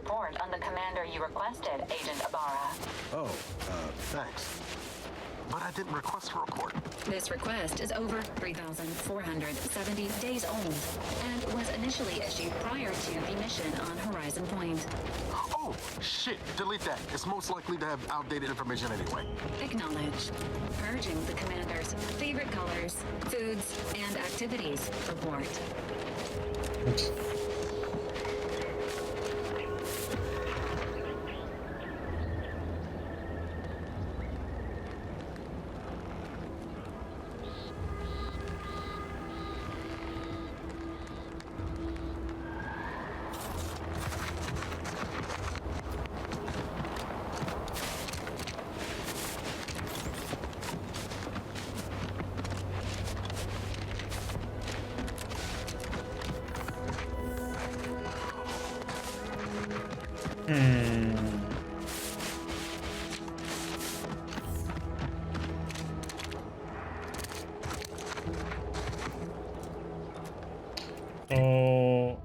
report on the commander you requested, Agent Ibarra. Oh, thanks. But I didn't request a report. This request is over 3,470 days old and was initially issued prior to the mission on Horizon Point. Oh, shit. Delete that. It's most likely to have outdated information anyway. Acknowledged. Purging the commander's favorite colors, foods, and activities report. Oops. Oh.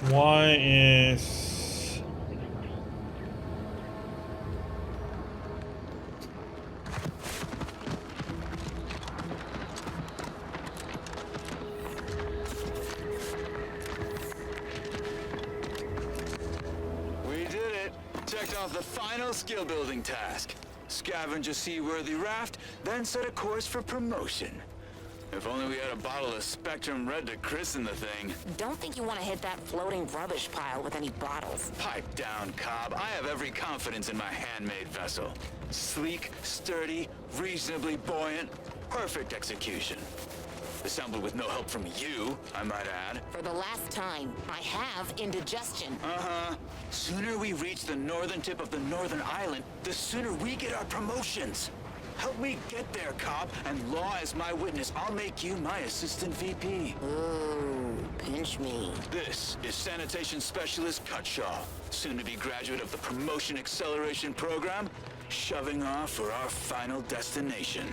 Why is We did it! Checked off the final skill building task. Scavenge a seaworthy raft, then set a course for promotion. If only we had a bottle of Spectrum Red to christen the thing. Don't think you want to hit that floating rubbish pile with any bottles. Pipe down, Cobb. I have every confidence in my handmade vessel. Sleek, sturdy, reasonably buoyant, perfect execution. Assembled with no help from you, I might add. For the last time, I have indigestion. Uh-huh. Sooner we reach the northern tip of the northern island, the sooner we get our promotions. Help me get there, Cobb, and law as my witness, I'll make you my assistant VP. Ooh, pinch me. This is Sanitation Specialist Cutshaw, soon-to-be graduate of the Promotion Acceleration Program, shoving off for our final destination.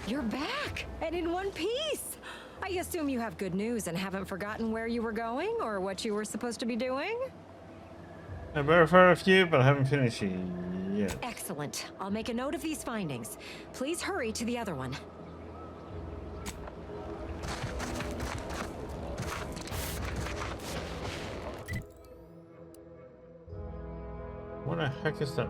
You're back, and in one piece. I assume you have good news and haven't forgotten where you were going or what you were supposed to be doing? I've verified a few, but I haven't finished it yet. Excellent. I'll make a note of these findings. Please hurry to the other one. What the heck is that?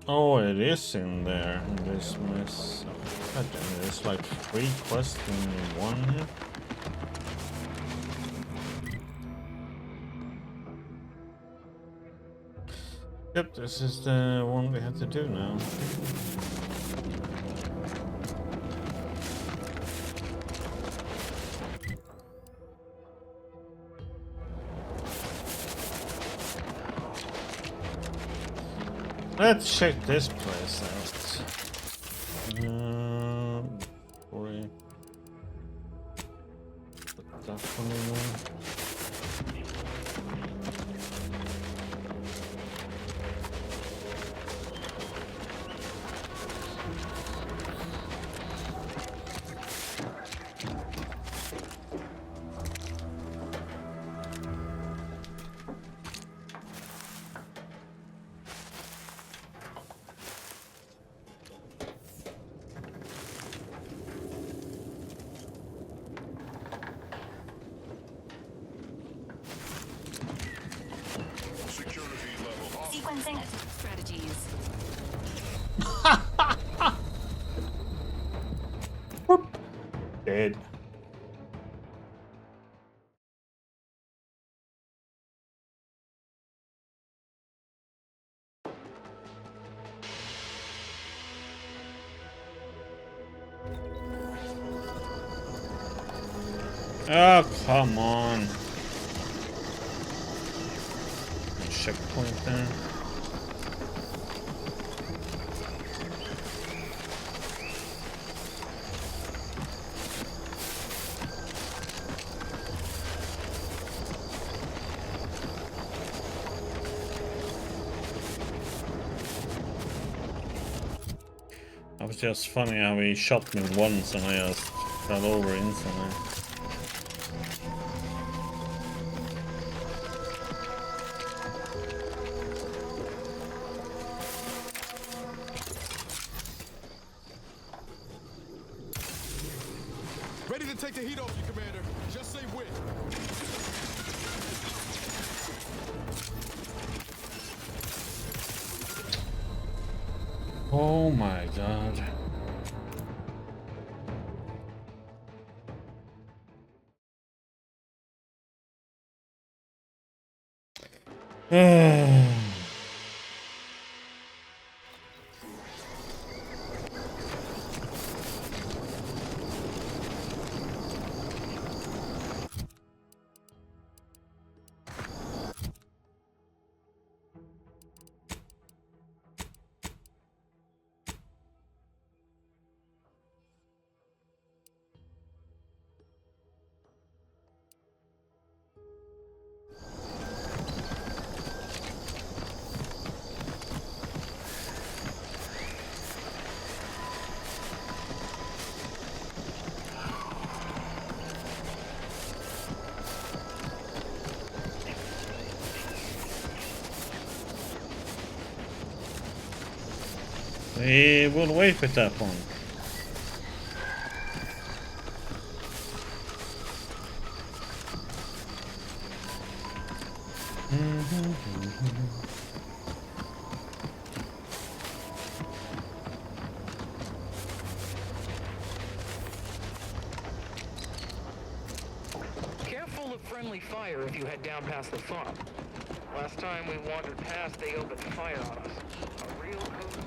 Oh, it is in there. This mess. God damn it, there's like 3 quests in one here. Yep, this is the one we have to do now. Let's check this place out. Before we put that one in there. Commencing strategies. Dead. Oh, come on. Checkpoint there. That was just funny how he shot me once and I just fell over instantly. Ready to take the heat off you, Commander. Just say when. Oh my god. We will wait with that one. Careful of friendly fire if you head down past the farm. Last time we wandered past, they opened fire on us. A real code.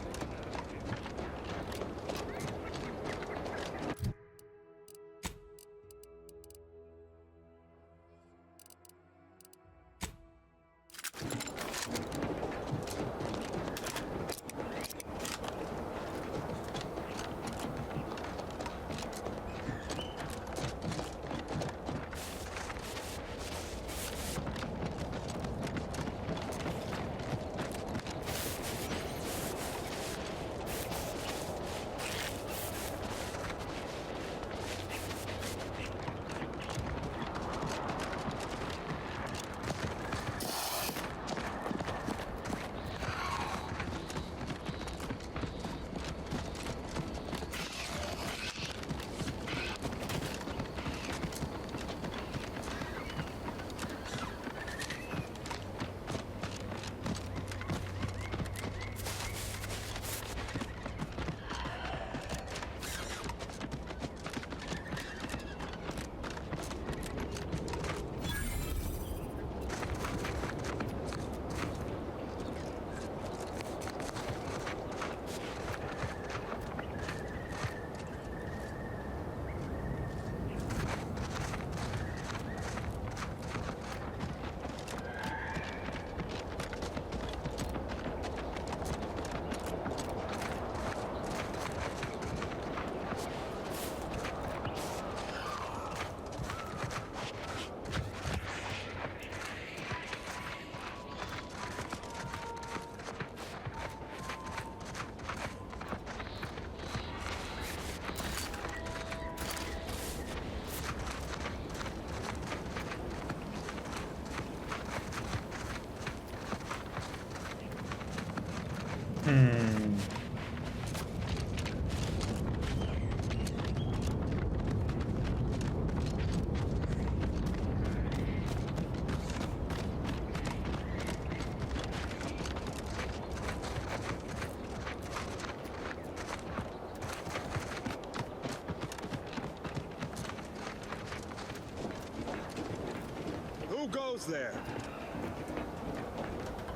Who's there?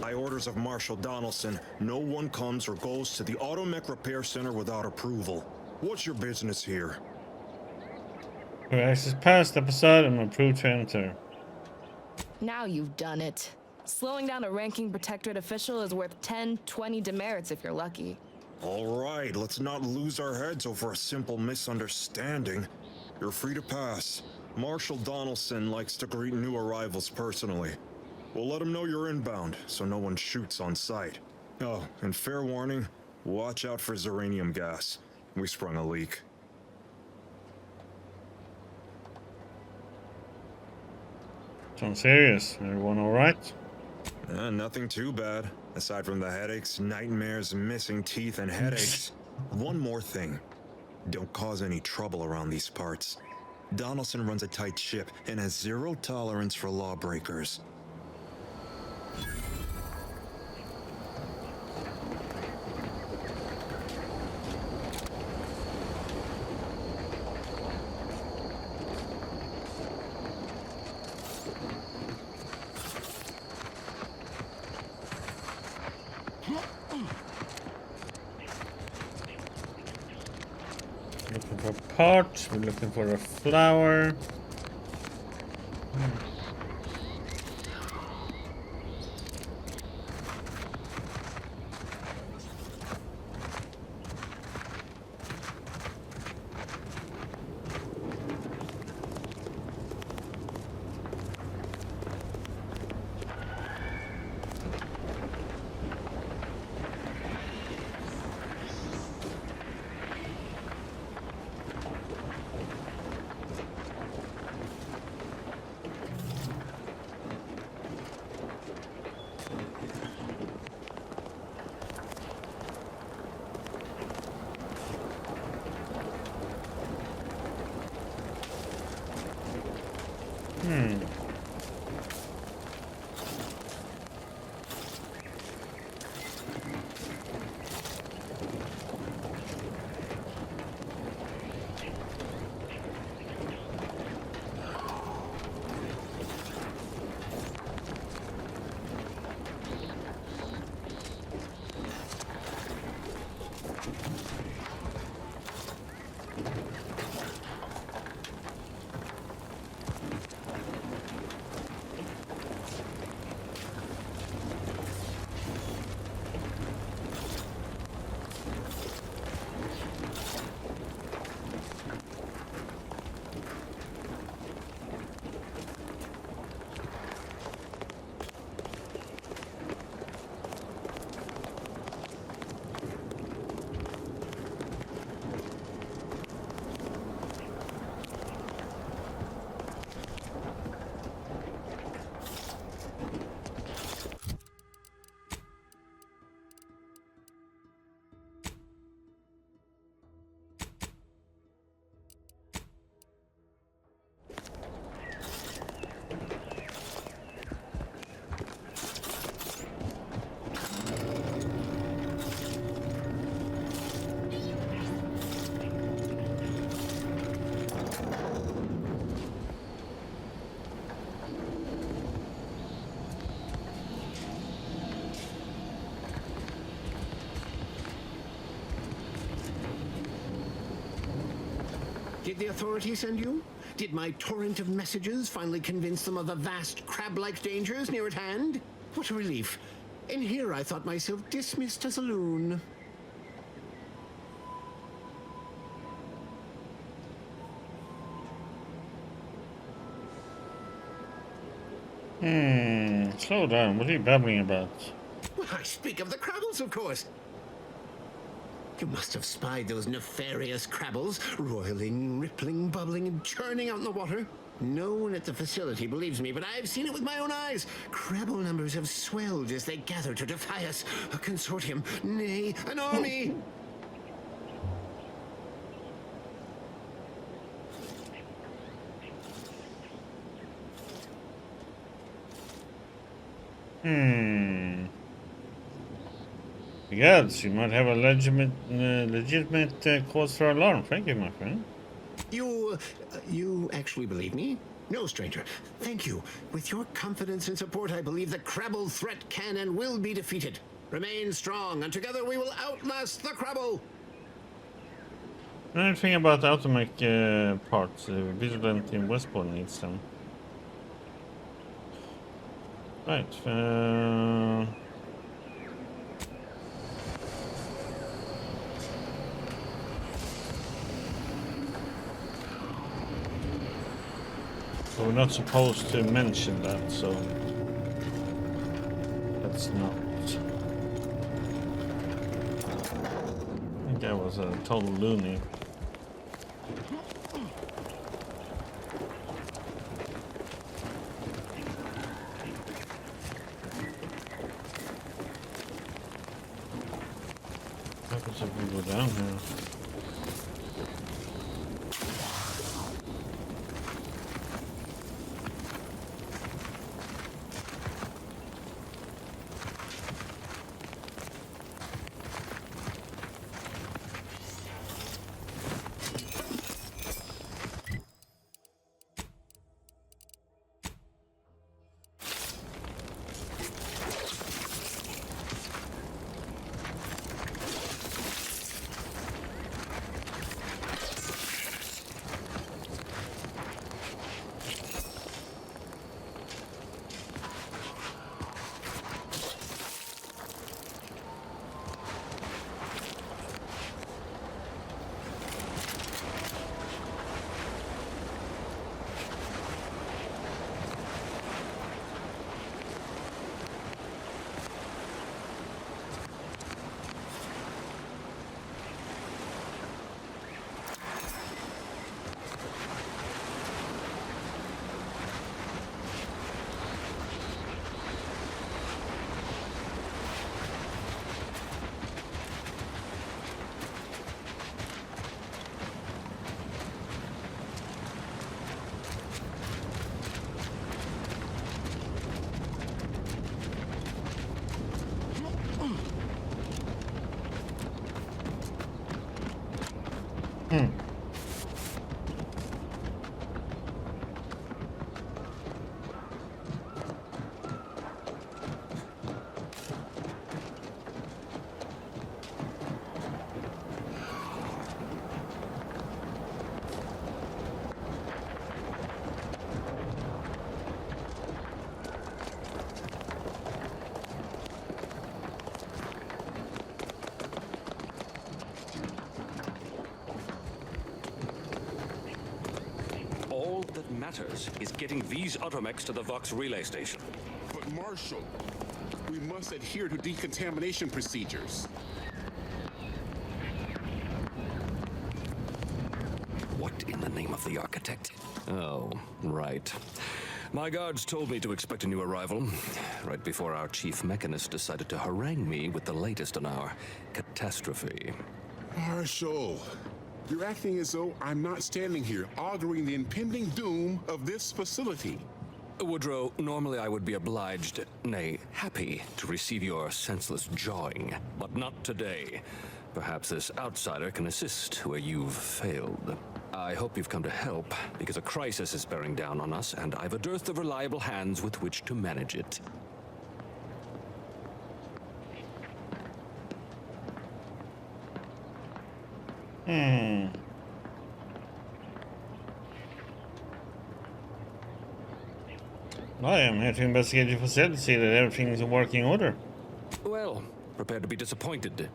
By orders of Marshal Donaldson, no one comes or goes to the Automech Repair Center without approval. What's your business here? Who access past episode and approved to enter. Now you've done it. Slowing down a ranking protectorate official is worth 10, 20 demerits if you're lucky. All right, let's not lose our heads over a simple misunderstanding. You're free to pass. Marshal Donaldson likes to greet new arrivals personally. We'll let him know you're inbound, so no one shoots on sight. Oh, and fair warning, watch out for xeranium gas. We sprung a leak. Sounds serious. Everyone alright? Nothing too bad, aside from the headaches, nightmares, missing teeth, and headaches. One more thing. Don't cause any trouble around these parts. Donaldson runs a tight ship and has zero tolerance for lawbreakers. Looking for a pot, we're looking for a flower. Did the authorities send you? Did my torrent of messages finally convince them of the vast crab-like dangers near at hand? What a relief. In here I thought myself dismissed as a loon. Slow down. What are you babbling about? Well, I speak of the Crabbles, of course. You must have spied those nefarious Crabbles, roiling, rippling, bubbling, and churning out in the water. No one at the facility believes me, but I've seen it with my own eyes. Crabble numbers have swelled as they gather to defy us. A consortium, nay, an army. Yes, you might have a legitimate cause for alarm. Thank you, my friend. You actually believe me? No, stranger. Thank you. With your confidence and support, I believe the Krabble threat can and will be defeated. Remain strong, and together we will outlast the Krabble! Anything about the Automech parts? Vigilant in Westport needs them. Right. We're not supposed to mention that, so that's not. I think that was a total loony. What happens if we go down here? All that matters is getting these automechs to the Vox relay station. But Marshal, we must adhere to decontamination procedures. What in the name of the architect? Oh, right. My guards told me to expect a new arrival, right before our chief mechanist decided to harangue me with the latest on our catastrophe. Marshal, you're acting as though I'm not standing here auguring the impending doom of this facility. Woodrow, normally I would be obliged, nay, happy, to receive your senseless jawing, but not today. Perhaps this outsider can assist where you've failed. I hope you've come to help, because a crisis is bearing down on us, and I've a dearth of reliable hands with which to manage it. I am here to investigate your facility, see that everything is in working order. Well, prepare to be disappointed.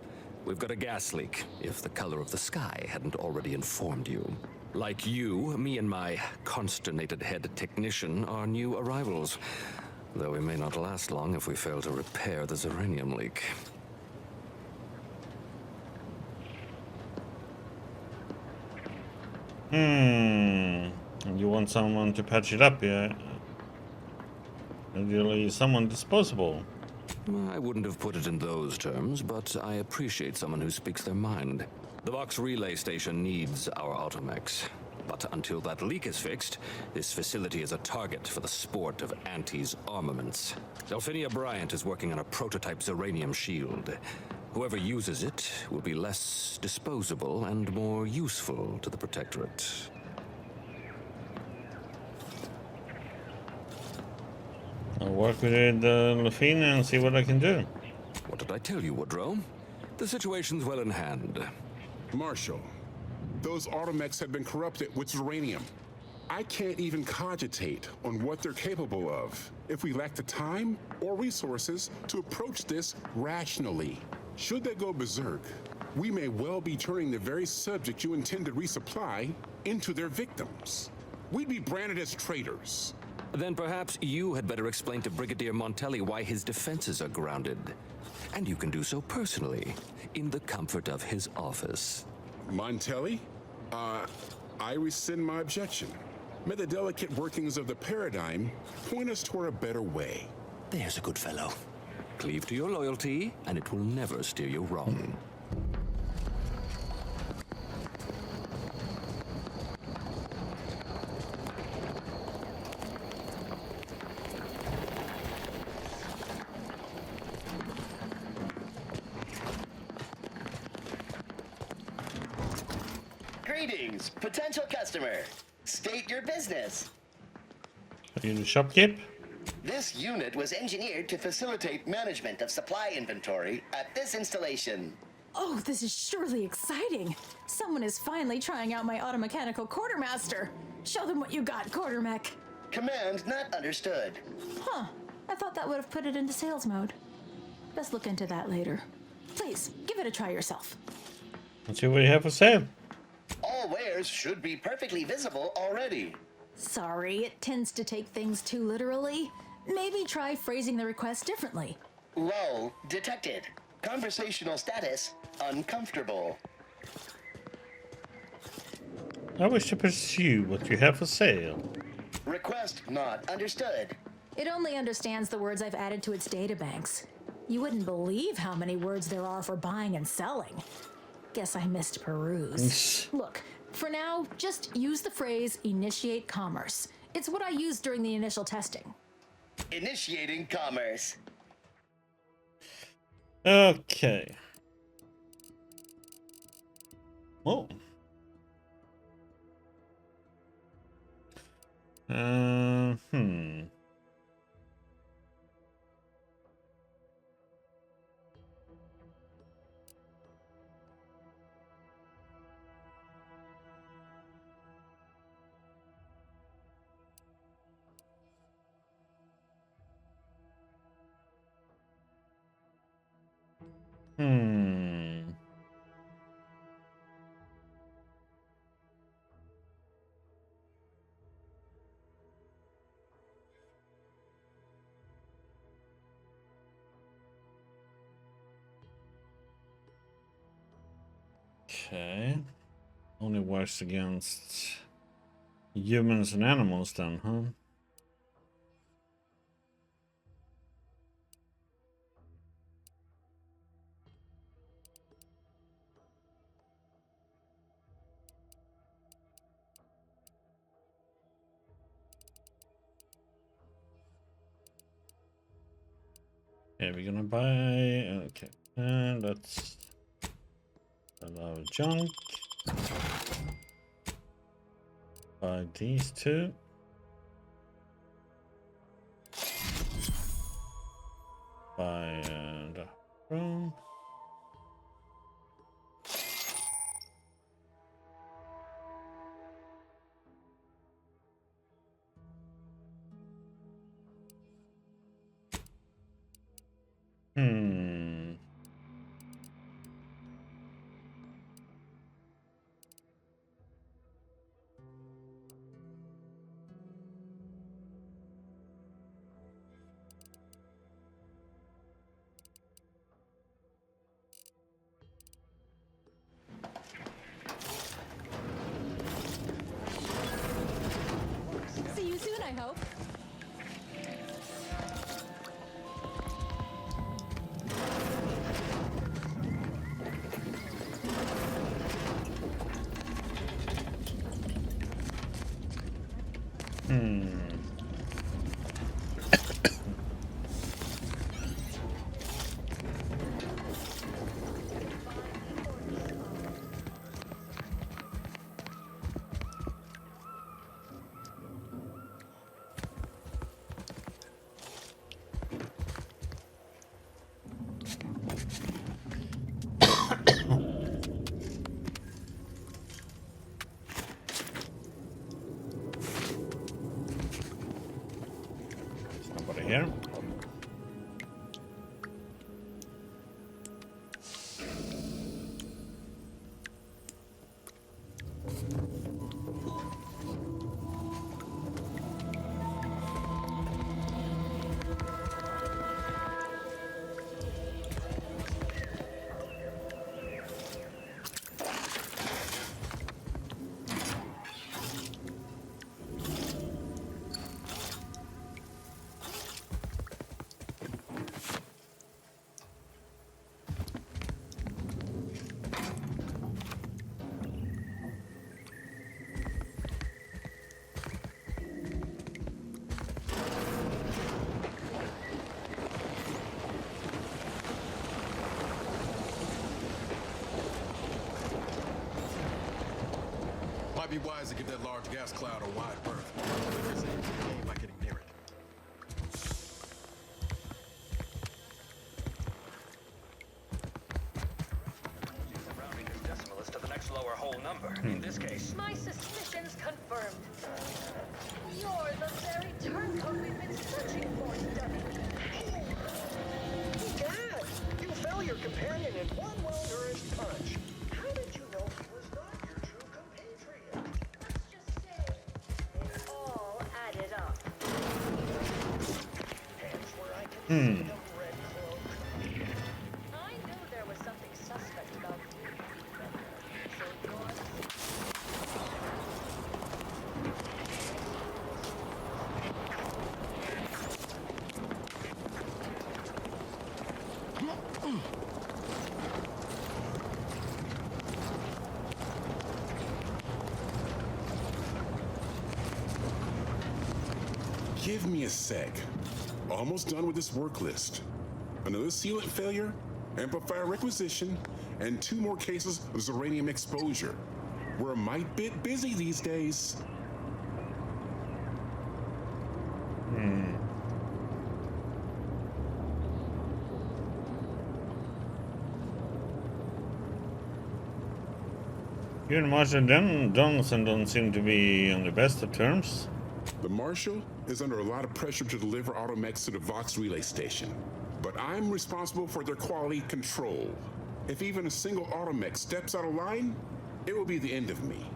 We've got a gas leak, if the color of the sky hadn't already informed you. Like you, me and my consternated head technician are new arrivals, though we may not last long if we fail to repair the uranium leak. You want someone to patch it up, yeah? Ideally, someone disposable. I wouldn't have put it in those terms, but I appreciate someone who speaks their mind. The Vox relay station needs our automechs. But until that leak is fixed, this facility is a target for the sport of Auntie's armaments. Delphinia Bryant is working on a prototype Zeranium shield. Whoever uses it will be less disposable and more useful to the Protectorate. I'll work with Lafina and see what I can do. What did I tell you, Woodrow? The situation's well in hand. Marshal, those automechs have been corrupted with uranium. I can't even cogitate on what they're capable of if we lack the time or resources to approach this rationally. Should they go berserk, we may well be turning the very subject you intend to resupply into their victims. We'd be branded as traitors. Then perhaps you had better explain to Brigadier Montelli why his defenses are grounded. And you can do so personally, in the comfort of his office. Montelli? I rescind my objection. May the delicate workings of the paradigm point us toward a better way. There's a good fellow. Cleave to your loyalty, and it will never steer you wrong. Greetings, potential customer. State your business. Are you the shopkeep? This unit was engineered to facilitate management of supply inventory at this installation. Oh, this is surely exciting. Someone is finally trying out my automechanical quartermaster. Show them what you got, quartermech. Command not understood. Huh. I thought that would have put it into sales mode. Best look into that later. Please, give it a try yourself. Let's see what you have for sale. All wares should be perfectly visible already. Sorry, it tends to take things too literally. Maybe try phrasing the request differently. Lull detected. Conversational status uncomfortable. I wish to pursue what you have for sale. Request not understood. It only understands the words I've added to its databanks. You wouldn't believe how many words there are for buying and selling. Guess I missed peruse. Look, for now, just use the phrase initiate commerce. It's what I used during the initial testing. Initiating commerce. Okay. Oh. Hmm. Okay. Only works against humans and animals then, huh? Okay, we're gonna buy. Okay, and that's allow junk. Buy these two. Buy the room. Might be wise to give that large gas cloud a wide berth. They're saying you ain't by getting near it. Rounding this decimal is to the next lower whole number. In this case, My suspicions confirmed. You're the very turncoat we've been searching for, Dummy. Dad, you fell your companion in one well-nourished punch. How did you know he was not your true compatriot? Let's just say it all added up. Hands where I can see them, Red Cloak. I knew there was something suspect about you. So you're... Give me a sec. Almost done with this work list. Another sealant failure, amplifier requisition, and 2 more cases of Zeranium exposure. We're a mite bit busy these days. You and Marshal Donaldson don't seem to be on the best of terms. The Marshal is under a lot of pressure to deliver automechs to the Vox relay station, but I'm responsible for their quality control. If even a single automech steps out of line, it will be the end of me.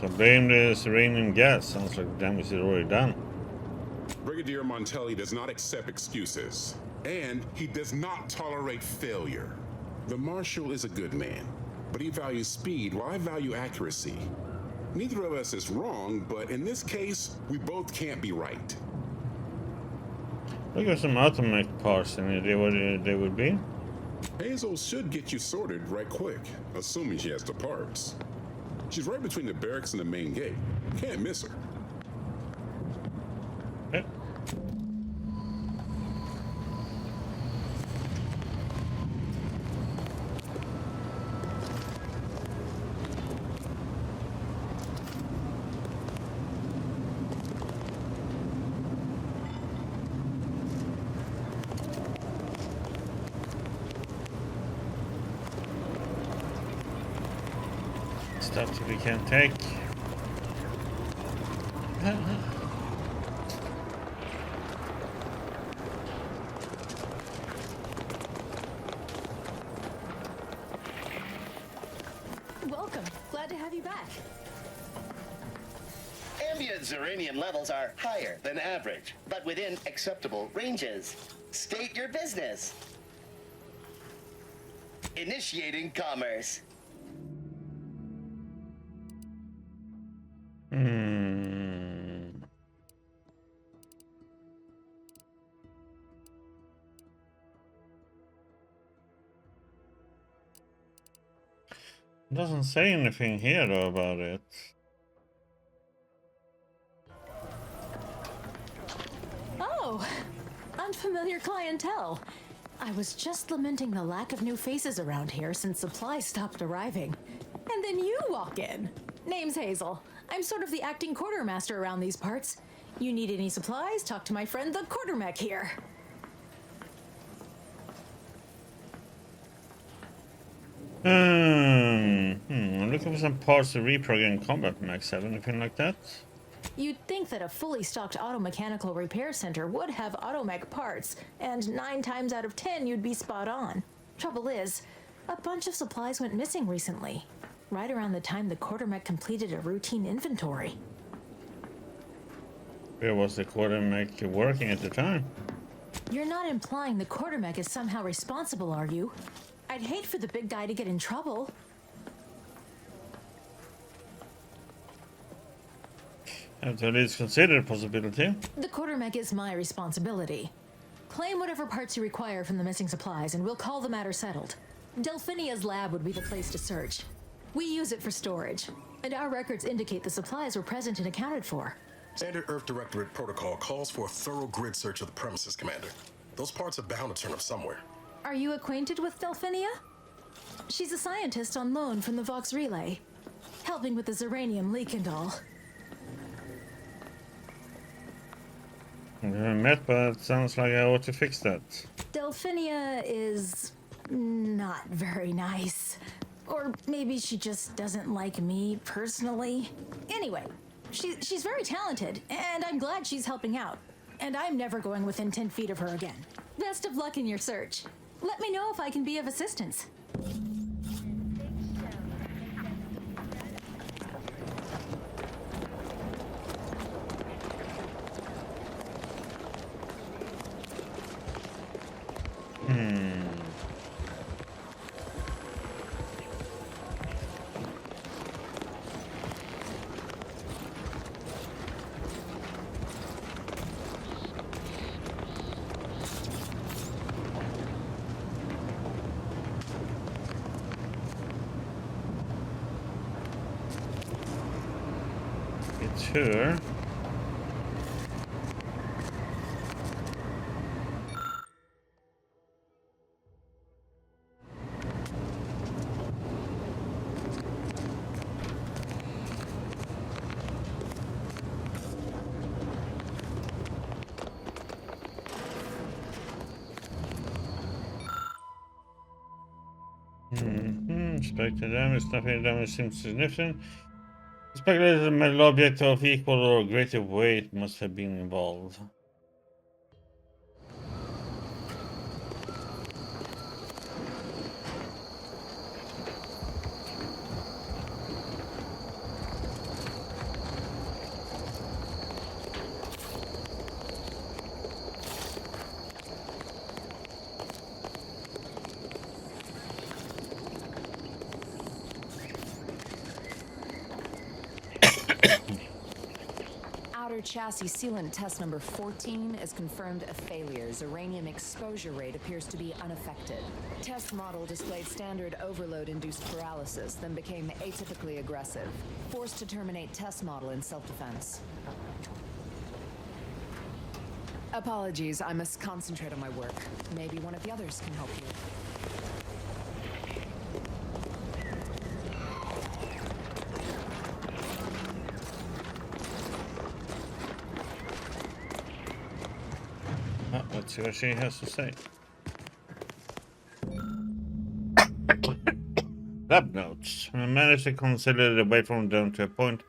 So blame the Zeranium gas. Sounds like the damage is already done. Brigadier Montelli does not accept excuses, and he does not tolerate failure. The Marshal is a good man, but he values speed while I value accuracy. Neither of us is wrong, but in this case, we both can't be right. Look at some automech parts. Any idea what they would be? Hazel should get you sorted right quick, assuming she has the parts. She's right between the barracks and the main gate. Can't miss her. Okay. Stuff that we can't take. Welcome. Glad to have you back. Ambient Zeranium levels are higher than average, but within acceptable ranges. State your business. Initiating commerce. Doesn't say anything here though about it. Oh, unfamiliar clientele. I was just lamenting the lack of new faces around here since supplies stopped arriving. And then you walk in. Name's Hazel. I'm sort of the acting quartermaster around these parts. You need any supplies? Talk to my friend the quartermech here. I'm looking for some parts to reprogram combat mechs. Have anything like that? You'd think that a fully stocked auto-mechanical repair center would have automech parts, and 9 times out of 10 you'd be spot on. Trouble is, a bunch of supplies went missing recently, right around the time the quartermech completed a routine inventory. Where was the quartermech working at the time? You're not implying the quartermech is somehow responsible, are you? I'd hate for the big guy to get in trouble. Have to at least consider a possibility. The quartermech is my responsibility. Claim whatever parts you require from the missing supplies, and we'll call the matter settled. Delphinia's lab would be the place to search. We use it for storage, and our records indicate the supplies were present and accounted for. Standard Earth Directorate protocol calls for a thorough grid search of the premises, Commander. Those parts are bound to turn up somewhere. Are you acquainted with Delphinia? She's a scientist on loan from the Vox Relay, helping with the Zeranium leak and all. We haven't met, but it sounds like I ought to fix that. Delphinia is not very nice. Or maybe she just doesn't like me personally. Anyway, she's very talented, and I'm glad she's helping out. And I'm never going within 10 feet of her again. Best of luck in your search. Let me know if I can be of assistance. It's her. Expected damage, nothing damage seems significant. Speculated a metal object of equal or greater weight must have been involved. Outer chassis sealant test number 14 is confirmed a failure. Uranium exposure rate appears to be unaffected. Test model displayed standard overload-induced paralysis, then became atypically aggressive. Forced to terminate test model in self-defense. Apologies, I must concentrate on my work. Maybe one of the others can help you. Let's see what she has to say. Lab notes. I managed to consolidate the waveform down to a point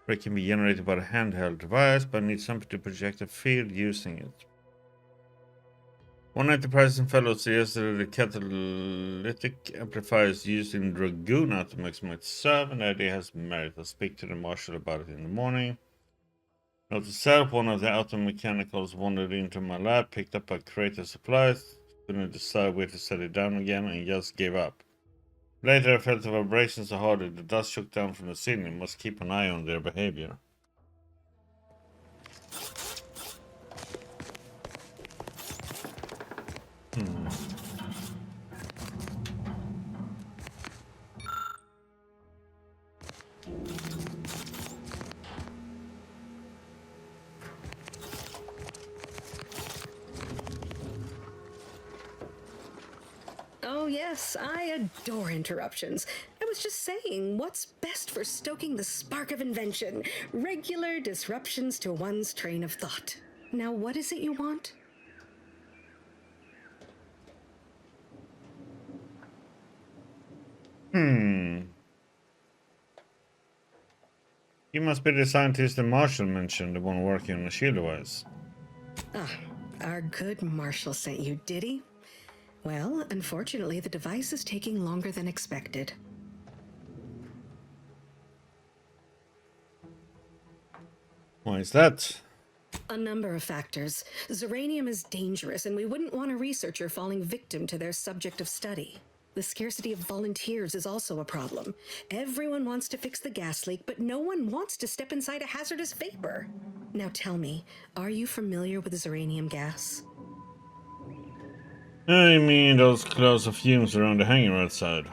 where it can be generated by a handheld device, but I need something to project a field using it. One Enterprise and fellows suggested the catalytic amplifiers used in Dragoon Atomex might serve, and the idea has merit. I'll speak to the Marshal about it in the morning. Note to self, one of the automechanicals wandered into my lab, picked up a crate of supplies, couldn't decide where to set it down again, and just gave up. Later I felt the vibrations so hard that the dust shook down from the ceiling. Must keep an eye on their behavior. Oh yes, I adore interruptions. I was just saying, what's best for stoking the spark of invention? Regular disruptions to one's train of thought. Now what is it you want? You must be the scientist the Marshal mentioned, the one working on the shield device. Ah, our good Marshal sent you, did he? Well, unfortunately, the device is taking longer than expected. Why is that? A number of factors. Zeranium is dangerous, and we wouldn't want a researcher falling victim to their subject of study. The scarcity of volunteers is also a problem. Everyone wants to fix the gas leak, but no one wants to step inside a hazardous vapor. Now tell me, are you familiar with Zeranium gas? I mean those clouds of fumes around the hangar outside.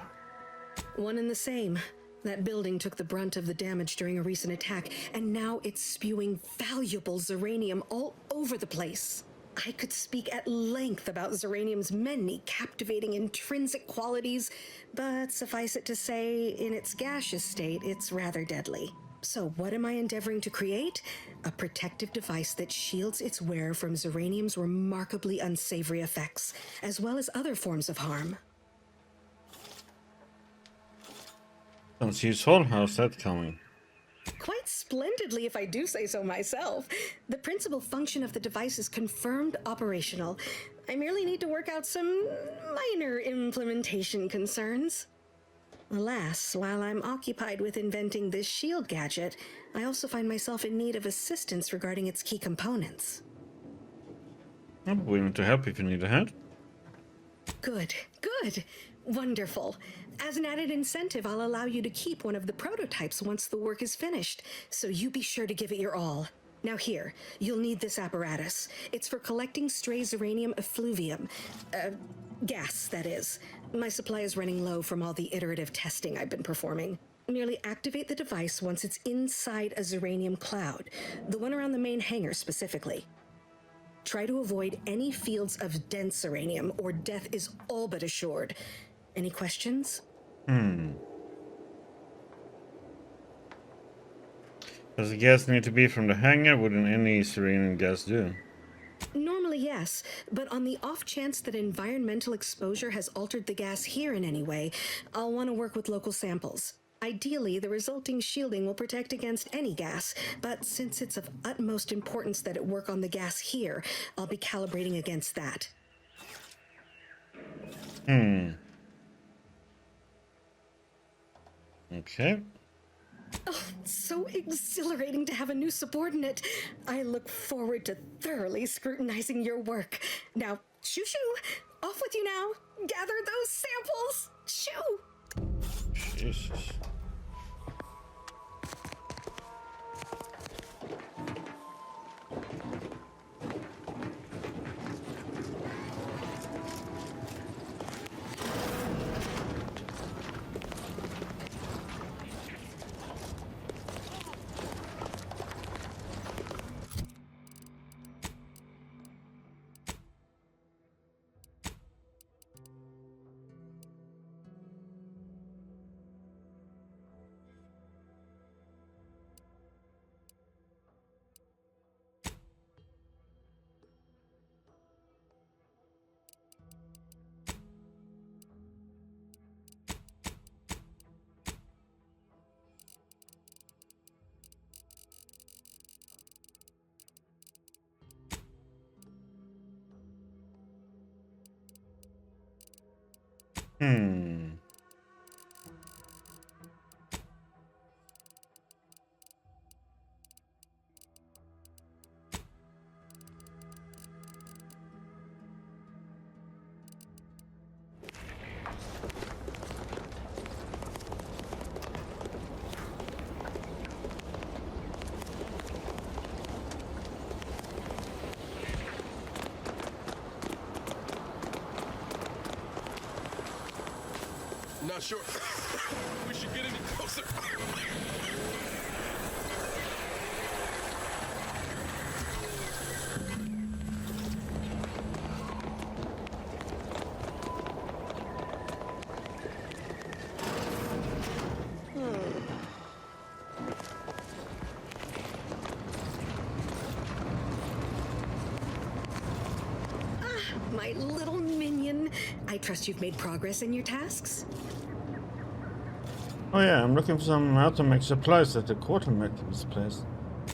One and the same. That building took the brunt of the damage during a recent attack, and now it's spewing valuable Zeranium all over the place. I could speak at length about Zeranium's many captivating intrinsic qualities, but suffice it to say, in its gaseous state, it's rather deadly. So what am I endeavoring to create? A protective device that shields its wearer from Zeranium's remarkably unsavory effects, as well as other forms of harm. Sounds useful. How's that coming? Quite splendidly, if I do say so myself. The principal function of the device is confirmed operational. I merely need to work out some minor implementation concerns. Alas, while I'm occupied with inventing this shield gadget, I also find myself in need of assistance regarding its key components. I'm willing to help if you need a hand. Good, good. Wonderful. As an added incentive, I'll allow you to keep one of the prototypes once the work is finished, so you be sure to give it your all. Now here, you'll need this apparatus. It's for collecting stray Zeranium effluvium. Gas, that is. My supply is running low from all the iterative testing I've been performing. Merely activate the device once it's inside a Zeranium cloud, the one around the main hangar specifically. Try to avoid any fields of dense Zeranium, or death is all but assured. Any questions? Does the gas need to be from the hangar? Wouldn't any Zeranium gas do? Normally, yes, but on the off chance that environmental exposure has altered the gas here in any way, I'll want to work with local samples. Ideally, the resulting shielding will protect against any gas, but since it's of utmost importance that it work on the gas here, I'll be calibrating against that. Okay. Oh, it's so exhilarating to have a new subordinate. I look forward to thoroughly scrutinizing your work. Now, shoo-shoo! Off with you now! Gather those samples! Shoo! Jesus. Not sure we should get any closer. My little minion. I trust you've made progress in your tasks? Oh yeah, I'm looking for some automech supplies at the quartermaker's place.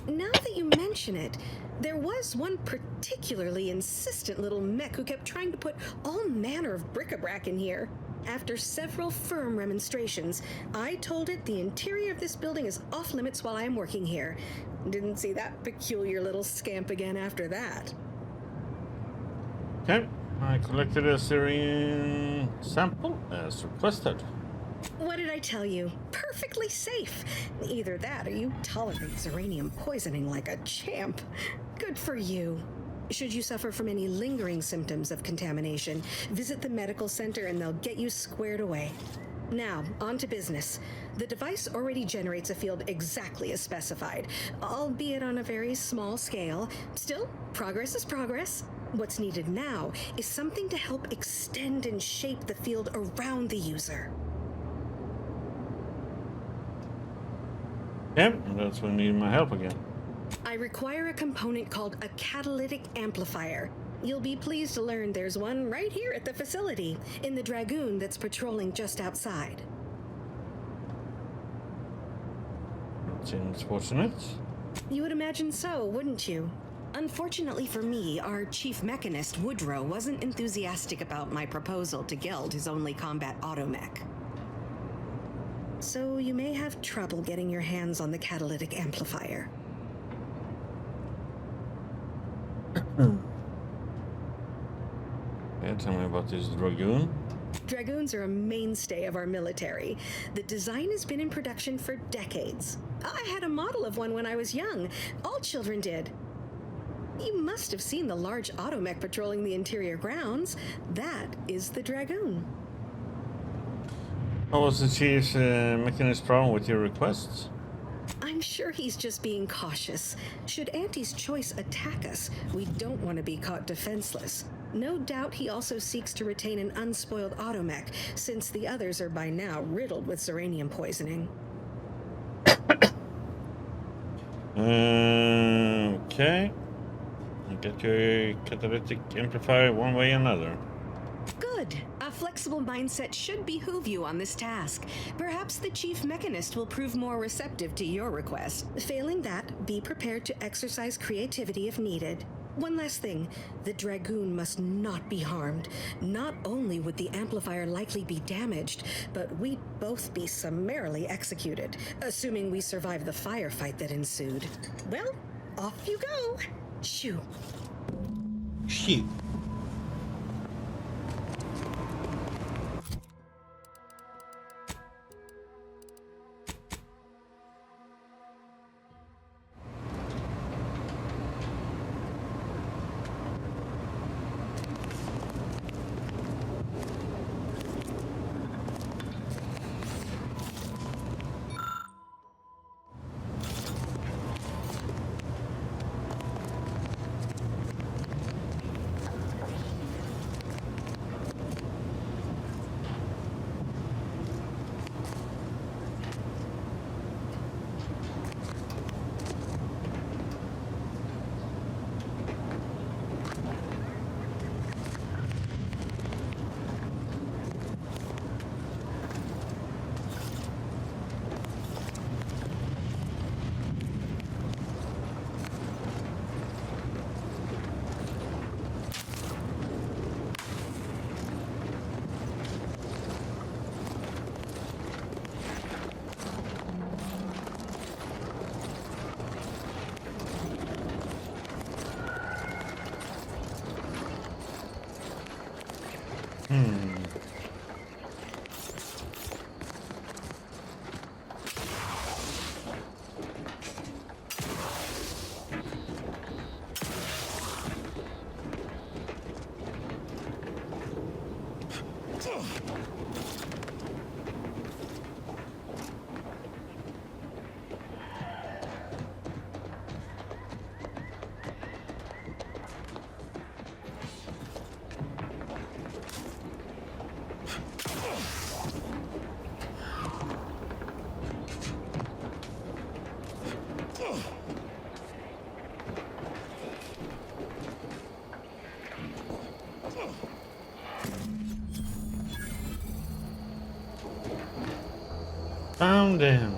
Now that you mention it, there was one particularly insistent little mech who kept trying to put all manner of bric-a-brac in here. After several firm remonstrations, I told it the interior of this building is off limits while I'm working here. Didn't see that peculiar little scamp again after that. Okay, I collected a Syrian sample as requested. What did I tell you? Perfectly safe. Either that or you tolerate Zeranium poisoning like a champ. Good for you. Should you suffer from any lingering symptoms of contamination, visit the medical center and they'll get you squared away. Now, on to business. The device already generates a field exactly as specified, albeit on a very small scale. Still, progress is progress. What's needed now is something to help extend and shape the field around the user. Yep, that's when I need my help again. I require a component called a catalytic amplifier. You'll be pleased to learn there's one right here at the facility, in the Dragoon that's patrolling just outside. Seems fortunate. You would imagine so, wouldn't you? Unfortunately for me, our chief mechanist, Woodrow, wasn't enthusiastic about my proposal to Geld his only combat automech. So you may have trouble getting your hands on the catalytic amplifier. Yeah, tell me about this Dragoon. Dragoons are a mainstay of our military. The design has been in production for decades. I had a model of one when I was young. All children did. You must have seen the large automech patrolling the interior grounds. That is the Dragoon. What was the chief's mechanist problem with your requests? I'm sure he's just being cautious. Should Auntie's choice attack us, we don't want to be caught defenseless. No doubt he also seeks to retain an unspoiled automech, since the others are by now riddled with Zeranium poisoning. Okay. You get your catalytic amplifier one way or another. Good. A flexible mindset should behoove you on this task. Perhaps the chief mechanist will prove more receptive to your request. Failing that, be prepared to exercise creativity if needed. One last thing, the Dragoon must not be harmed. Not only would the amplifier likely be damaged, but we'd both be summarily executed, assuming we survive the firefight that ensued. Well, off you go. Shoo. Shoo. Found him.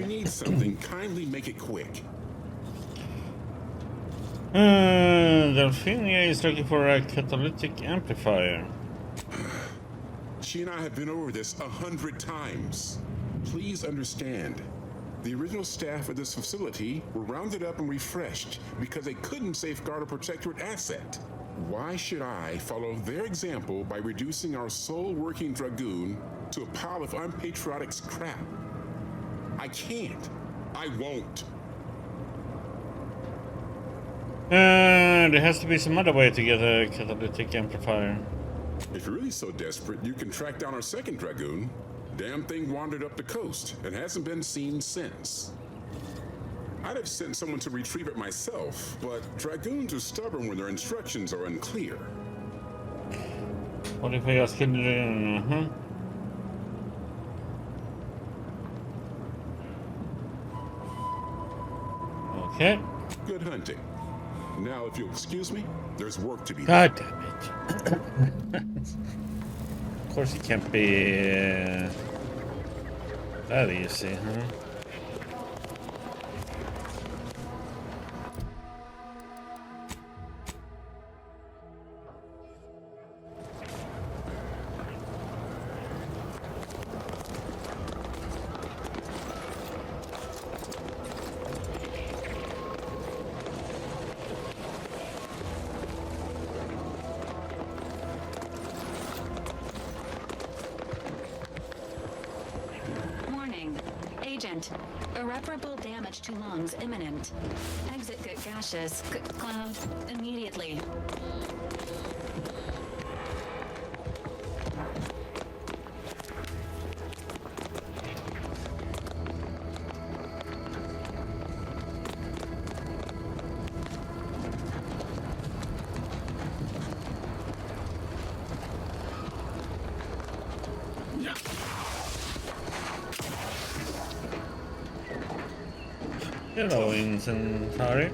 you need something, kindly make it quick. Delphinia is looking for a catalytic amplifier. She and I have been over this 100 times. Please understand, the original staff of this facility were rounded up and refreshed because they couldn't safeguard a protectorate asset. Why should I follow their example by reducing our sole working Dragoon to a pile of unpatriotic crap? I can't. I won't. There has to be some other way to get a catalytic amplifier. If you're really so desperate, you can track down our second Dragoon. Damn thing wandered up the coast and hasn't been seen since. I'd have sent someone to retrieve it myself, but Dragoons are stubborn when their instructions are unclear. What if jag skulle... Okay. Good hunting. Now, if you'll excuse me, there's work to be done. done. God damn it. Of course it can't be that easy, huh? Irreparable damage to lungs imminent. Exit gaseous cloud immediately. Hello, Incentari.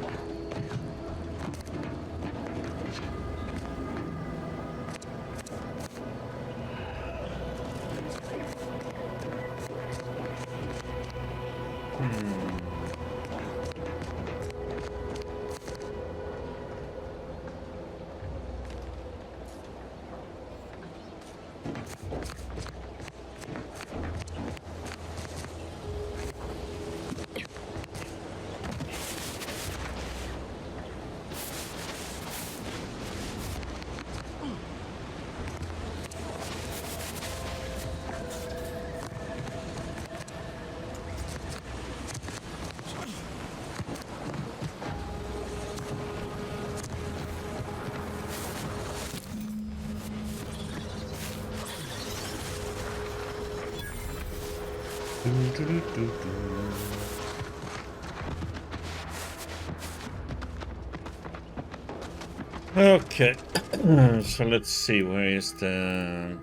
Okay, so let's see, where is the...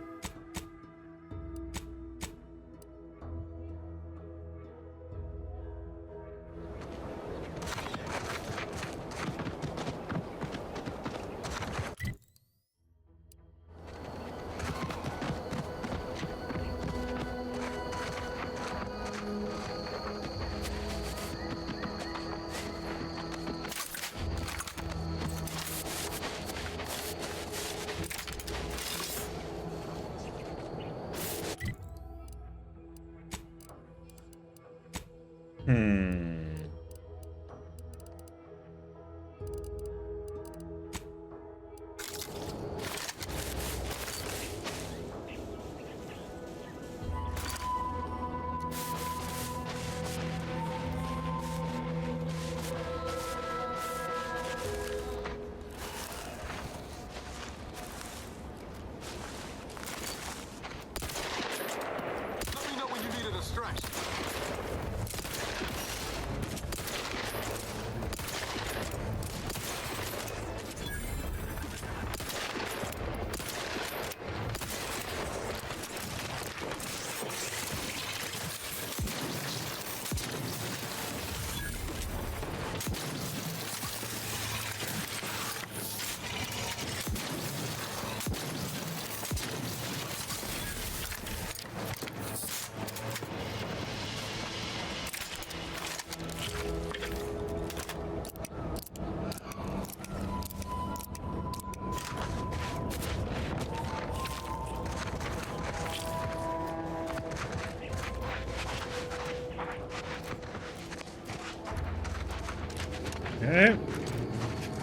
Okay.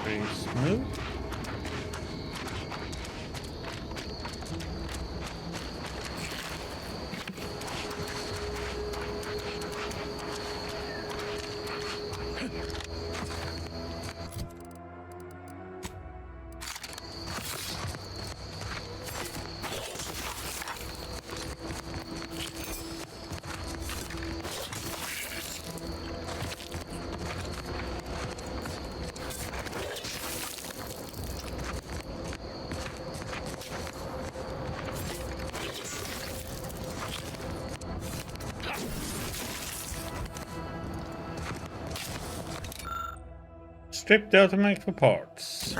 Pretty smooth. Strip the automatic for parts.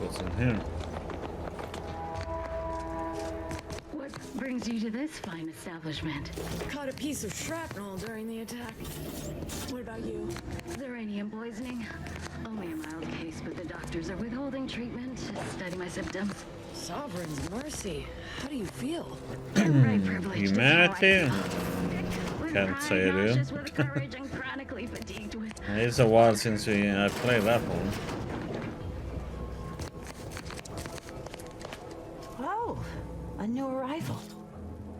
What's in here? What brings you to this fine establishment? Caught a piece of shrapnel during the attack. What about you? Uranium poisoning. Only a mild case, but the doctors are withholding treatment to study my symptoms. Sovereign's mercy. How do you feel? Right privilege. Humanity? Can't say it. With courage and chronically fatigued with. It's a while since I played that one. Oh, a new arrival.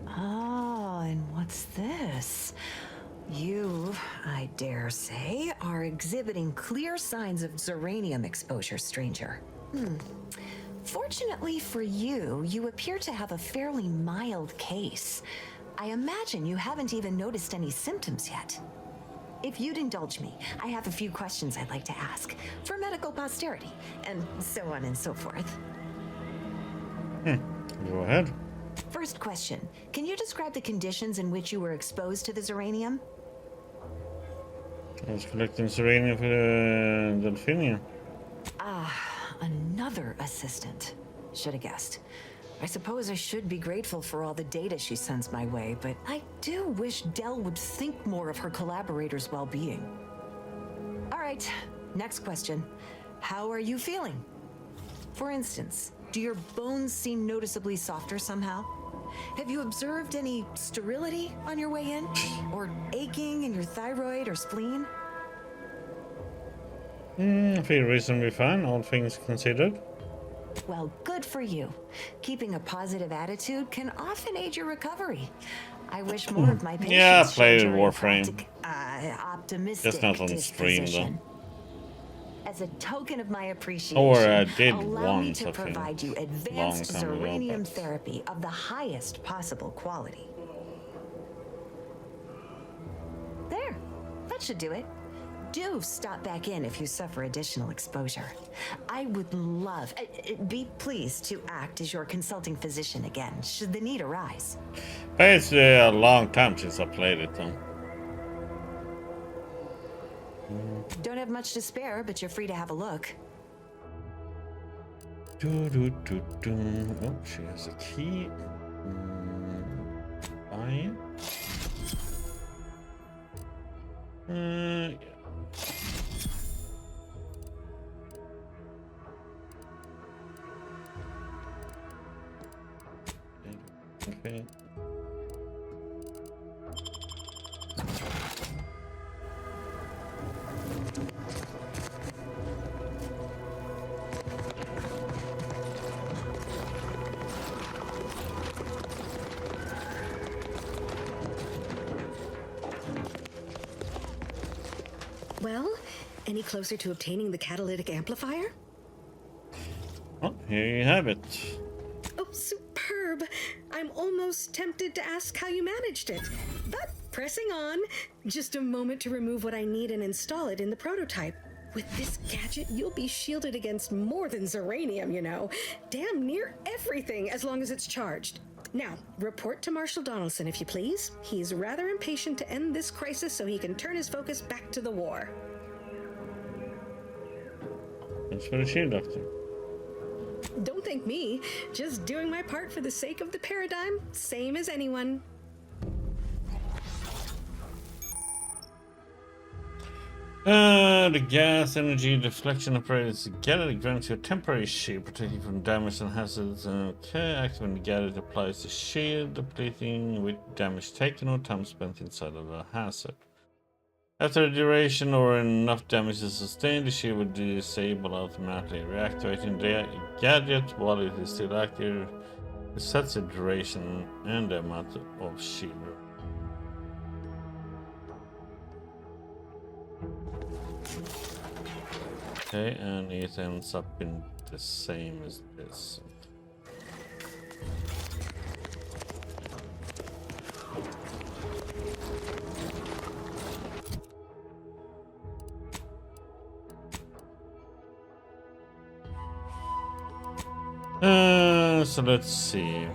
Oh, and what's this? You, I dare say, are exhibiting clear signs of Zeranium exposure, stranger. Fortunately for you, you appear to have a fairly mild case. I imagine you haven't even noticed any symptoms yet. If you'd indulge me, I have a few questions I'd like to ask for medical posterity, and so on and so forth. Go ahead. First question, can you describe the conditions in which you were exposed to the Zeranium? I was collecting Zeranium for the Delphinia. Another assistant. Should have guessed. I suppose I should be grateful for all the data she sends my way, but I do wish Del would think more of her collaborators' well-being. All right, next question. How are you feeling? For instance, do your bones seem noticeably softer somehow? Have you observed any sterility on your way in? Or aching in your thyroid or spleen? I feel reasonably fine, all things considered. Well, good for you. Keeping a positive attitude can often aid your recovery. I wish more of my patients Yeah, I played shared Warframe. optimistic Just not on stream, disposition. As a token of my appreciation, Or I did allow me once, to I think. provide you Long advanced time ago, Zeranium but- therapy of the highest possible quality. There, that should do it. Do stop back in if you suffer additional exposure. I would love, be pleased to act as your consulting physician again, should the need arise. But it's a long time since I played it, though. Don't have much to spare, but you're free to have a look. Oh, she has a key. Buy it. Okay. Any closer to obtaining the catalytic amplifier? Oh, here you have it. Oh, superb. I'm almost tempted to ask how you managed it. But pressing on, just a moment to remove what I need and install it in the prototype. With this gadget, you'll be shielded against more than Zeranium, you know. Damn near everything, as long as it's charged. Now, report to Marshal Donaldson, if you please. He's rather impatient to end this crisis so he can turn his focus back to the war. Thanks for the shield, Doctor. Don't thank me. Just doing my part for the sake of the paradigm, same as anyone. The gas energy deflection operates together. It grants you a temporary shield, protecting from damage and hazards. Okay, activating the gadget applies the shield, depleting with damage taken or time spent inside of a hazard. After a duration or enough damage is sustained, the shield will disable automatically. Reactivating the gadget while it is still active resets the duration and the amount of shield. Okay, and it ends up in the same as this. So let's see.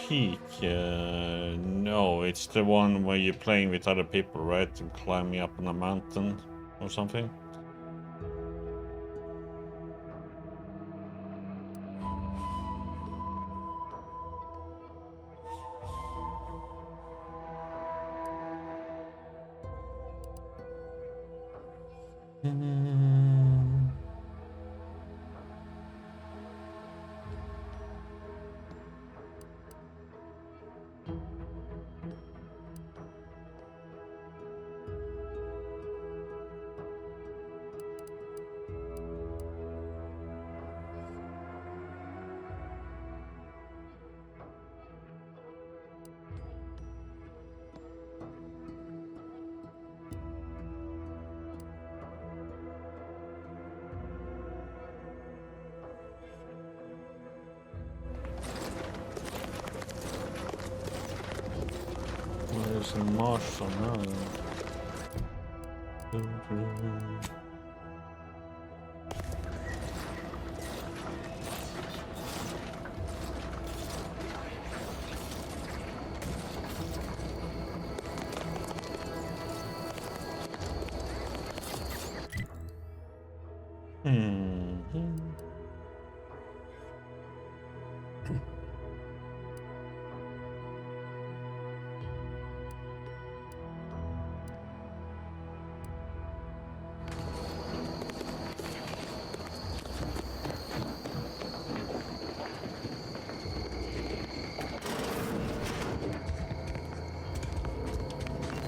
Peak. No, it's the one where you're playing with other people, right? And climbing up on a mountain or something. There's a marsh on now.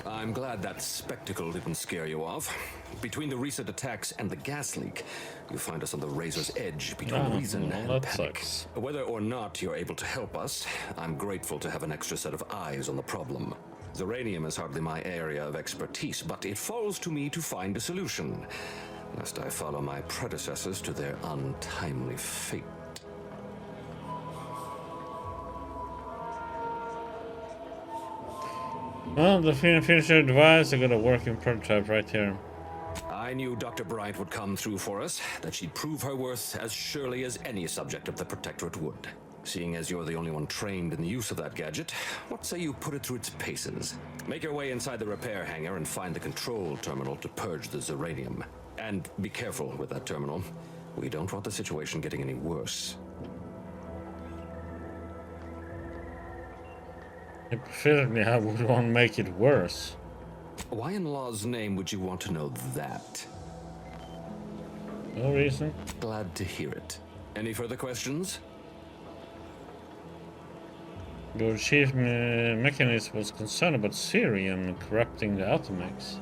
I'm glad that spectacle didn't scare you off. Between the recent attacks and the gas leak, you find us on the razor's edge between reason and panic. Sucks. Whether or not you're able to help us, I'm grateful to have an extra set of eyes on the problem. Zeranium is hardly my area of expertise, but it falls to me to find a solution, lest I follow my predecessors to their untimely fate. Well, the finisher device, I got a working prototype right here. I knew Dr. Bright would come through for us, that she'd prove her worth as surely as any subject of the Protectorate would. Seeing as you're the only one trained in the use of that gadget, what say you put it through its paces? Make your way inside the repair hangar and find the control terminal to purge the Zeranium. And be careful with that terminal. We don't want the situation getting any worse. Preferably, I would want to make it worse. Why in law's name would you want to know that? No reason. Glad to hear it. Any further questions? Your chief mechanist was concerned about Syrian corrupting the Automax.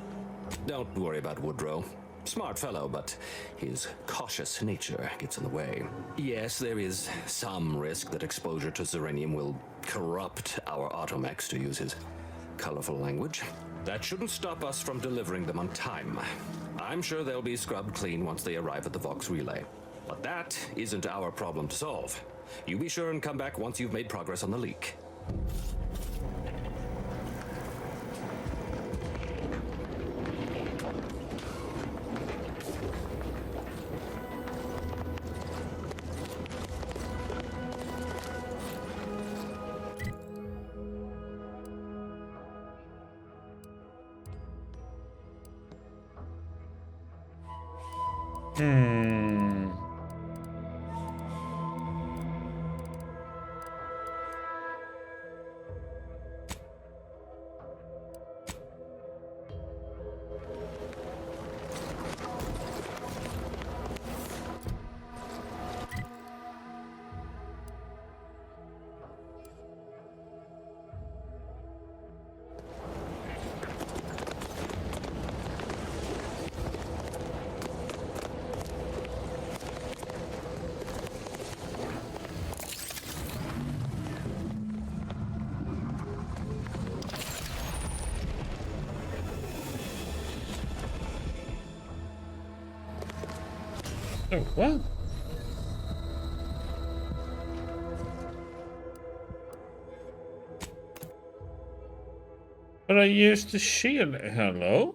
Don't worry about Woodrow. Smart fellow, but his cautious nature gets in the way. Yes, there is some risk that exposure to Zeranium will corrupt our automechs, to use his colorful language. That shouldn't stop us from delivering them on time. I'm sure they'll be scrubbed clean once they arrive at the Vox relay. But that isn't our problem to solve. You be sure and come back once you've made progress on the leak. Oh, what? But I used the shield. Hello?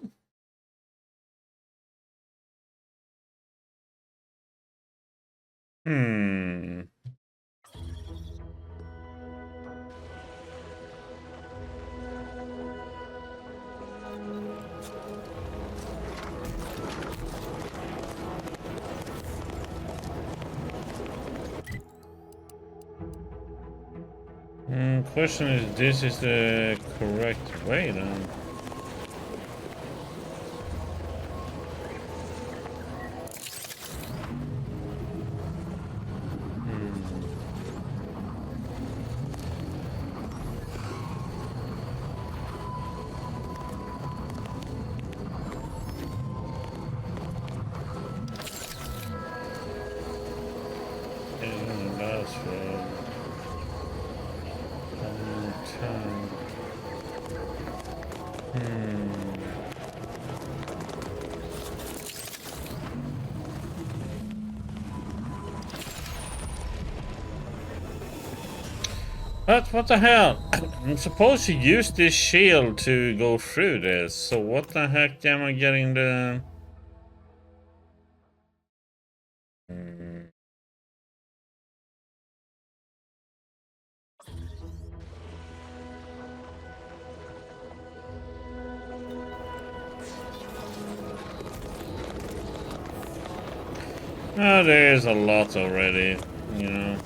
Question is, this is the correct way then? What the hell? I'm supposed to use this shield to go through this, so what the heck am I getting the... Oh, there's a lot already, you know.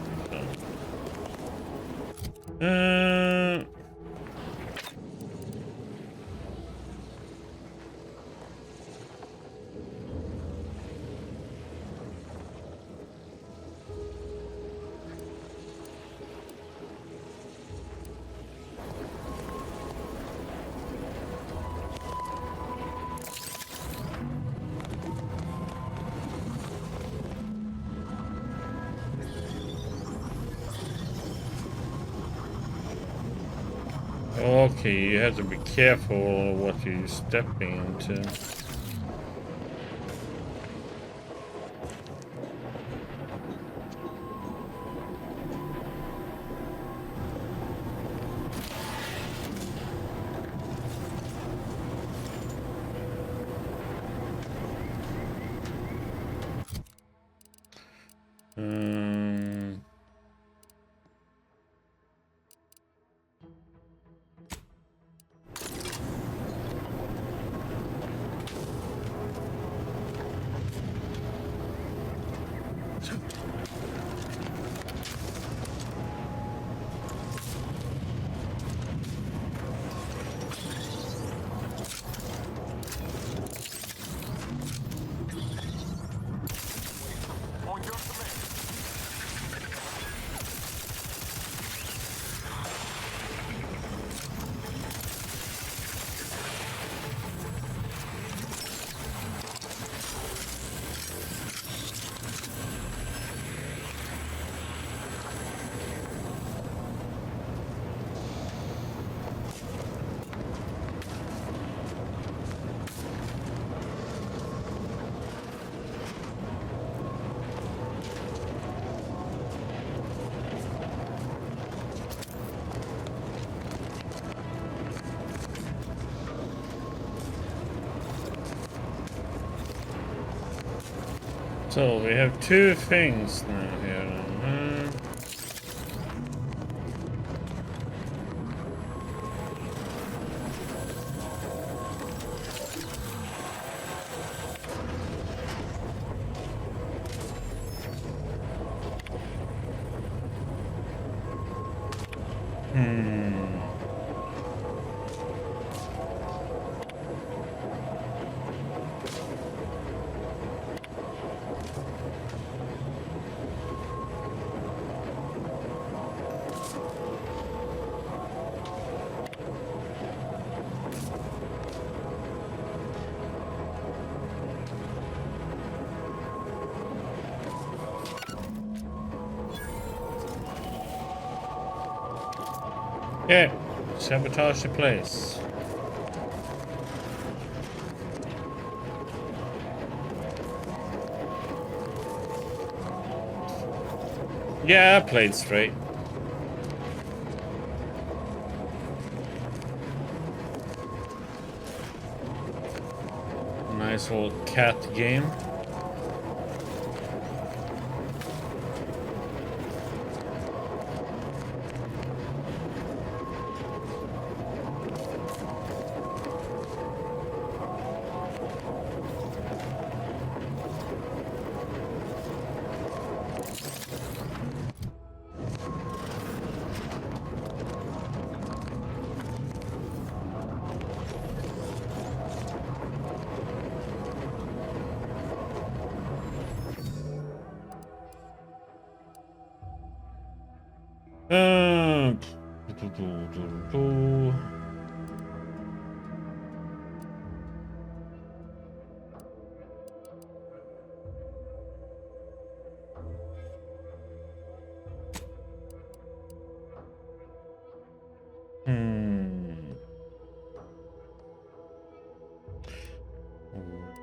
Okay, you have to be careful what you're stepping into. Point your command. So we have two things now here. Okay, sabotage the place. Yeah, I played straight. Nice old cat game.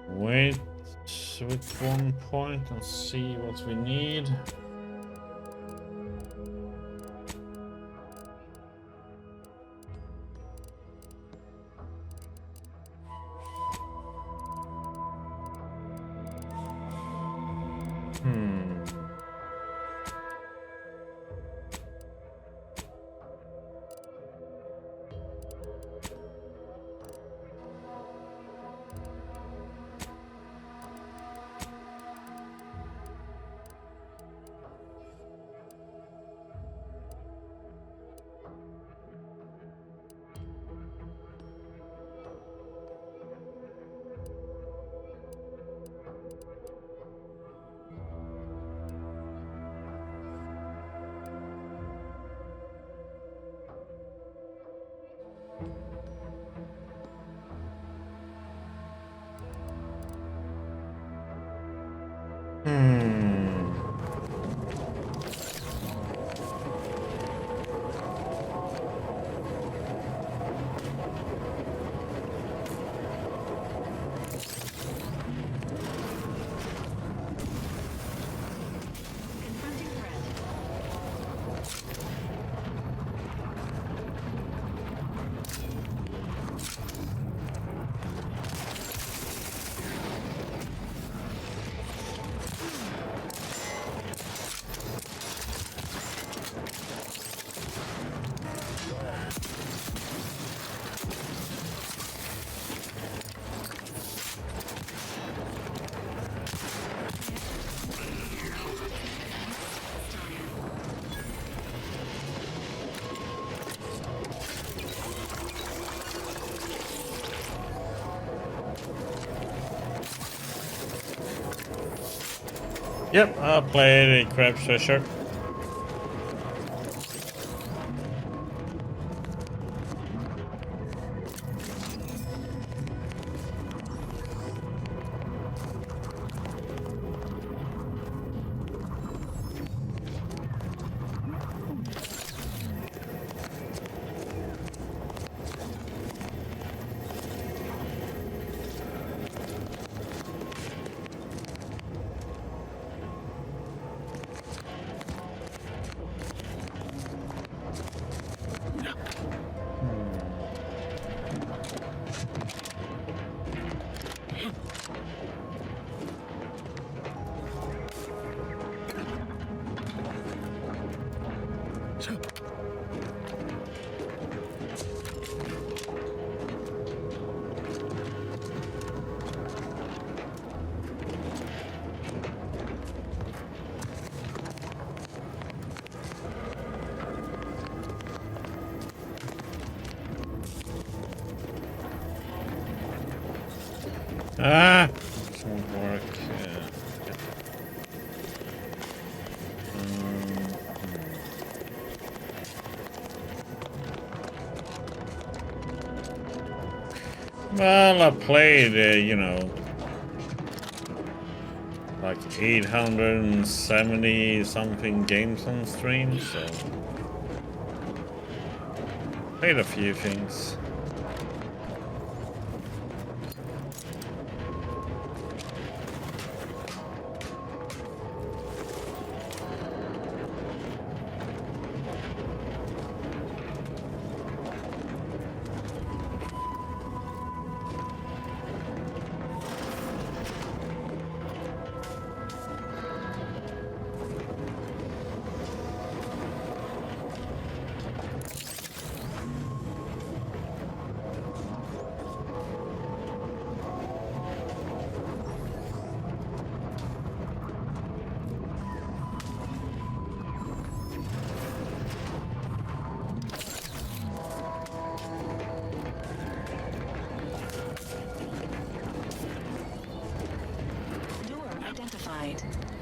Wait with 1 point and see what we need. Yep, I'll play the crab treasure. Ah! This won't work. Well, I played, you know, like 870 something games on stream, so played a few things.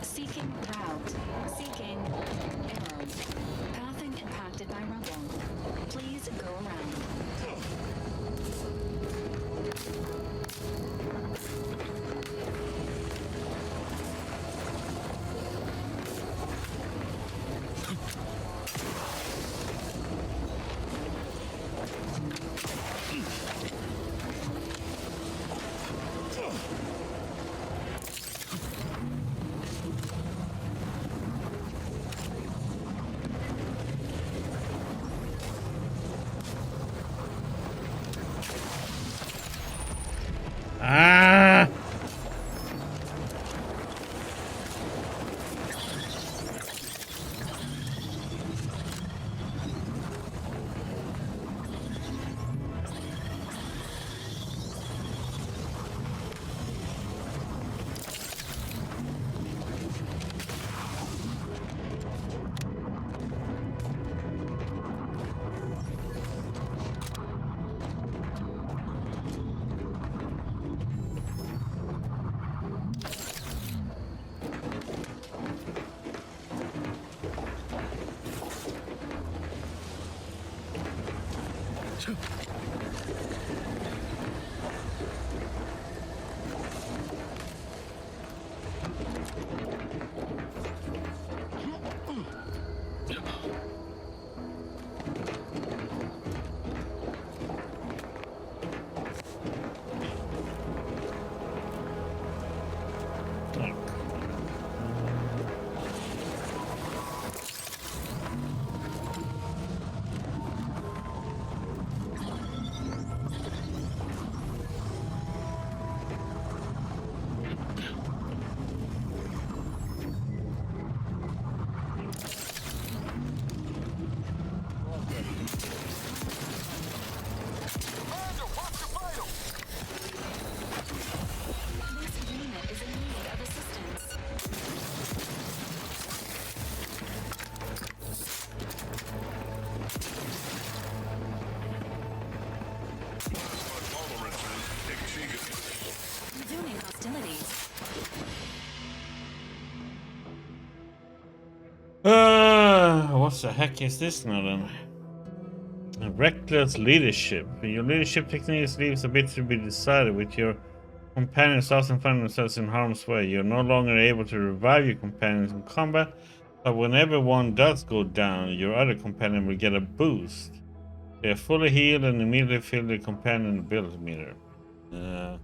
Seeking route. Seeking arrow. Pathing impacted by rubble. Please go around. Ah! Resuming hostilities. What the heck is this now then? Reckless leadership. Your leadership techniques leaves a bit to be decided. With your companions often find themselves in harm's way. You're no longer able to revive your companions in combat, but whenever one does go down, your other companion will get a boost. They are fully healed and immediately fill their companion ability meter. Nah.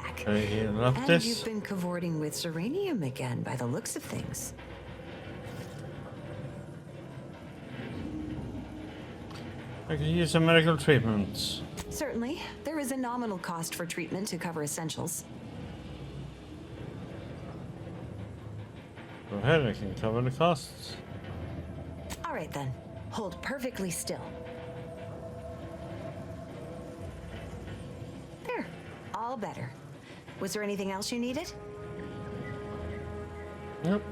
back. I love And this. you've been cavorting with Zeranium again, by the looks of things. I can use some medical treatments. Certainly. There is a nominal cost for treatment to cover essentials. Go ahead, I can cover the costs. All right, then. Hold perfectly still. There. All better. Was there anything else you needed? Nope.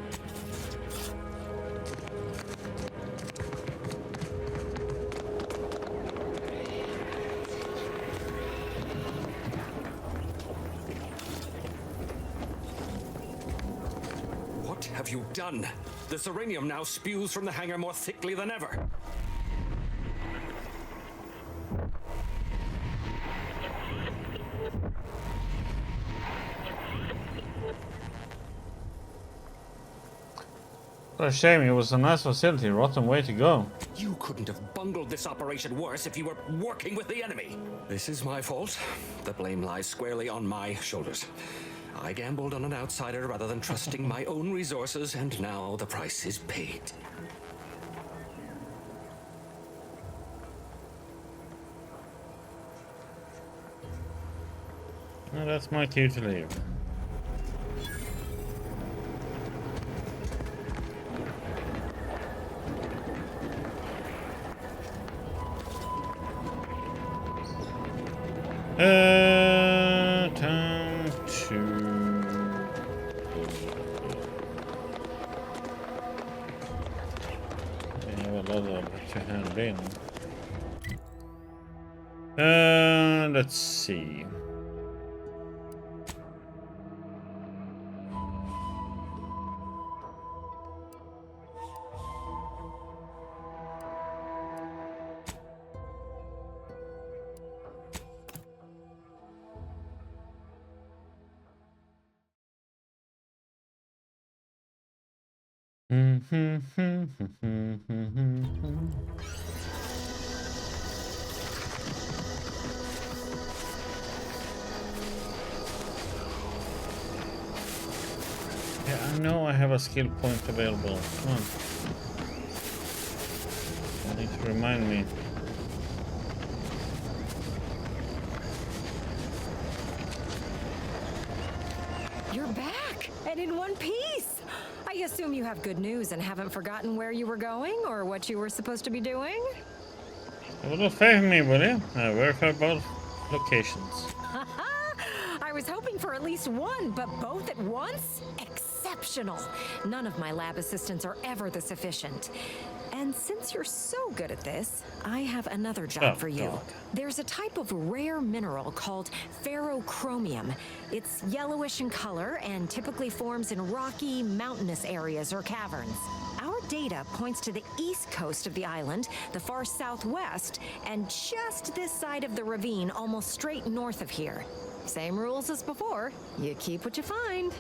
What have you done? The Zeranium now spews from the hangar more thickly than ever. What a shame, it was a nice facility, rotten way to go. You couldn't have bungled this operation worse if you were working with the enemy. This is my fault. The blame lies squarely on my shoulders. I gambled on an outsider rather than trusting my own resources, and now the price is paid. Well, that's my cue to leave. Time to... We have a lot of to hand in. Let's see. Yeah, I know I have a skill point available. Come on. I need to remind me. You're back, and in one piece. I assume you have good news and haven't forgotten where you were going or what you were supposed to be doing? A little favor me, will you? Verify both locations. I was hoping for at least one, but both at once? Exceptional. None of my lab assistants are ever this efficient. And since you're so good at this, I have another job for you. God. There's a type of rare mineral called ferrochromium. It's yellowish in color and typically forms in rocky, mountainous areas or caverns. Our data points to the east coast of the island, the far southwest, and just this side of the ravine, almost straight north of here. Same rules as before. You keep what you find.